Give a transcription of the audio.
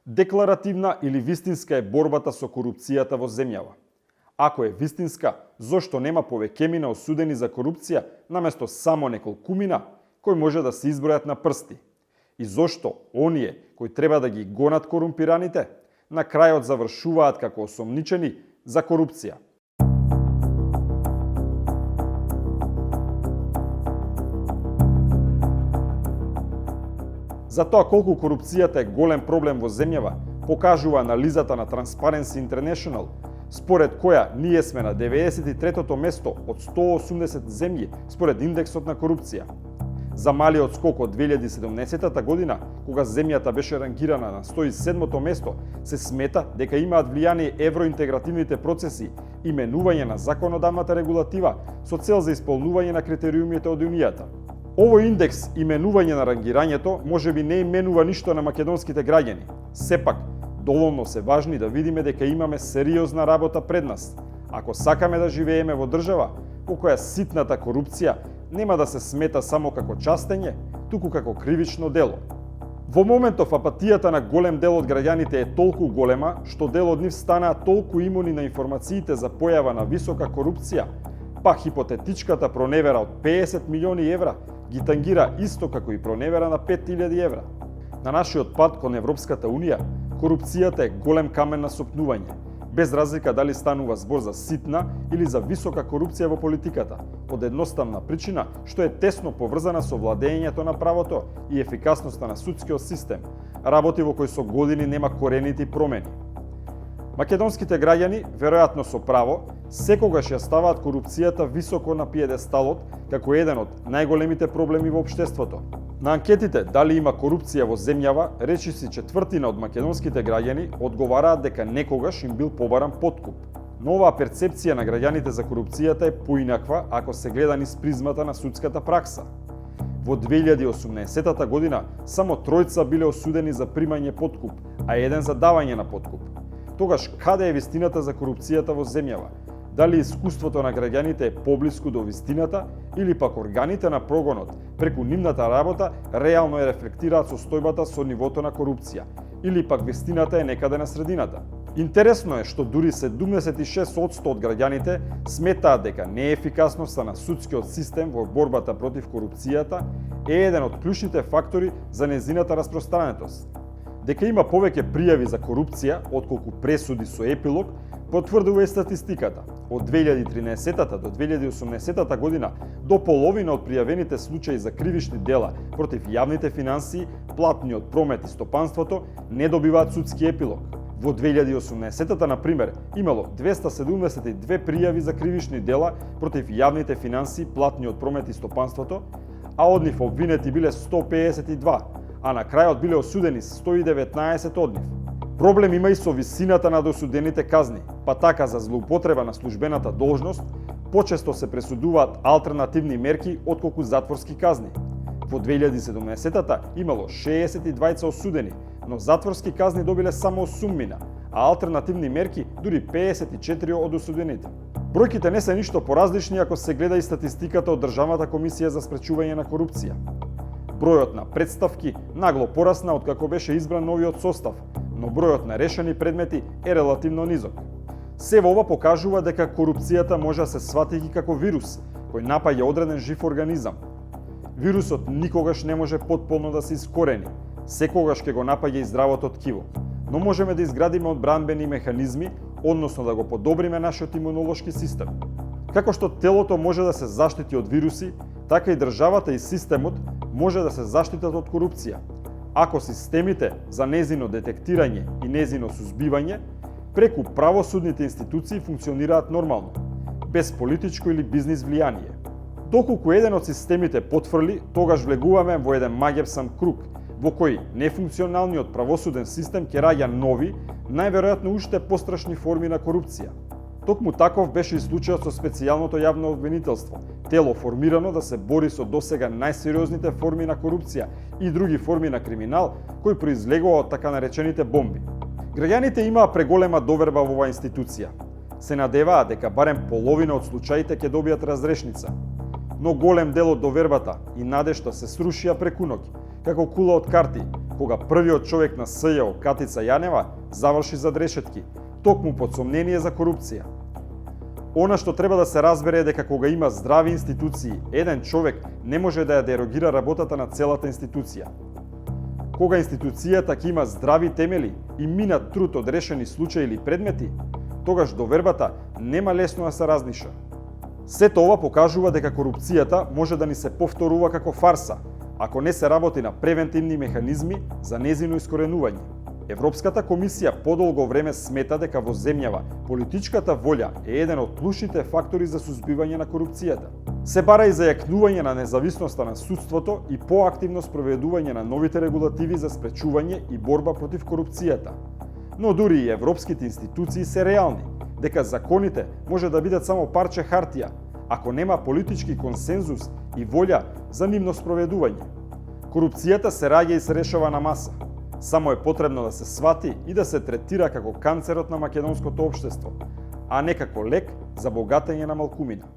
Декларативна или вистинска е борбата со корупцијата во земјава? Ако е вистинска, зошто нема повеќемина осудени за корупција наместо само неколкумина кои може да се избројат на прсти? И зошто оние кои треба да ги гонат корумпираните на крајот завршуваат како осомничени за корупција? За тоа колку корупцијата е голем проблем во земјава, покажува анализата на Transparency International, според која ние сме на 93-тото место од 180 земји според индексот на корупција. За малиот скок од 2017 година, кога земјата беше рангирана на 107-то место, се смета дека имаат влијание евроинтегративните процеси и менување на законодавната регулатива со цел за исполнување на критериумите од Унијата. Овој индекс и менување на рангирањето можеби не именува ништо на македонските граѓани. Сепак, доволно се важни да видиме дека имаме сериозна работа пред нас, ако сакаме да живееме во држава во која ситната корупција нема да се смета само како частење, туку како кривично дело. Во моментов апатијата на голем дел од граѓаните е толку голема, што дел од нив станаа толку имуни на информациите за појава на висока корупција, па хипотетичката проневера од 50 милиони евра ги тангира исто како и проневера на 5000 евра. На нашиот пат кон Европската Унија, корупцијата е голем камен на сопнување, без разлика дали станува збор за ситна или за висока корупција во политиката, од едноставна причина што е тесно поврзана со владењето на правото и ефикасноста на судскиот систем, работи во кои со години нема коренити промени. Македонските граѓани, веројатно со право, секогаш ја ставаат корупцијата високо на пиедесталот како еден од најголемите проблеми во општеството. На анкетите дали има корупција во земјава, речиси четвртина од македонските граѓани одговараат дека некогаш им бил побаран подкуп. Но оваа перцепција на граѓаните за корупцијата е поинаква ако се гледа низ призмата на судската пракса. Во 2018 година само тројца биле осудени за примање подкуп, а еден за давање на подкуп. Тогаш каде е вистината за корупцијата во земјава? Дали искуството на граѓаните е поблиску до вистината или пак органите на прогонот преку нивната работа реално ја рефлектираат состојбата со нивото на корупција или пак вистината е некаде на средината? Интересно е што дури 76% од граѓаните сметаат дека неефикасноста на судскиот систем во борбата против корупцијата е еден од клучните фактори за нејзината распространетост. Дека има повеќе пријави за корупција отколку пресуди со епилог, потврдува и статистиката. Од 2013 до 2018 година до половина од пријавените случаи за кривични дела против јавните финансии, платниот промет и стопанството не добиваат судски епилог. Во 2018 на пример имало 272 пријави за кривични дела против јавните финансии, платниот промет и стопанството, а од нив обвинети биле 152, а на крајот биле осудени 119 од нив. Проблем има и со висината на досудените казни, па така за злоупотреба на службената должност почесто се пресудуваат алтернативни мерки отколку затворски казни. Во 2017 имало 62 осудени, но затворски казни добиле само 8 мина, а алтернативни мерки дури 54 од осудените. Бројките не се ништо поразлични ако се гледа и статистиката од Државната комисија за спречување на корупција. Бројот на представки нагло порасна откако беше избран новиот состав, но бројот на решени предмети е релативно низок. Сево ова покажува дека корупцијата може да се свати и како вирус, кој напаѓа одреден жив организам. Вирусот никогаш не може потполно да се искорени, секогаш ќе го напаѓа и здравото ткиво, но можеме да изградиме одбранбени механизми, односно да го подобриме нашиот имунолошки систем. Како што телото може да се заштити од вируси, така и државата и системот може да се заштитат од корупција, ако системите за нејзино детектирање и нејзино сузбивање преку правосудните институции функционираат нормално, без политичко или бизнис влијание. Доколку еден од системите потфрли, тогаш влегуваме во еден маѓевсам круг, во кој нефункционалниот правосуден систем ќе раѓа нови, најверојатно уште пострашни форми на корупција. Токму таков беше и случајот со специјалното јавно обвинителство, тело формирано да се бори со досега најсериозните форми на корупција и други форми на криминал кои произлегува од така наречените бомби. Граѓаните имаа преголема доверба во оваа институција. Се надеваа дека барем половина од случаите ќе добијат разрешница. Но голем дел од довербата и надежта се срушија преку ноќ, како кула од карти, кога првиот човек на СЈО, Катица Јанева, заврши зад решетки, токму под сомнение за корупција. Она што треба да се разбере е дека кога има здрави институции, еден човек не може да ја дерогира работата на целата институција. Кога институцијата ќе има здрави темели и минат труд од решени случаи или предмети, тогаш довербата нема лесно да се разниша. Сето ова покажува дека корупцијата може да ни се повторува како фарса, ако не се работи на превентивни механизми за незино искоренување. Европската комисија подолго време смета дека во земјава политичката волја е еден од клучните фактори за сузбивање на корупцијата. Се бара и зајакнување на независноста на судството и поактивно спроведување на новите регулативи за спречување и борба против корупцијата. Но дури и европските институции се реални, дека законите може да бидат само парче хартија, ако нема политички консензус и волја за нивно спроведување. Корупцијата се раѓа и се решава на маса. Само е потребно да се свати и да се третира како канцерот на македонското општество, а не како лек за богатење на малкумина.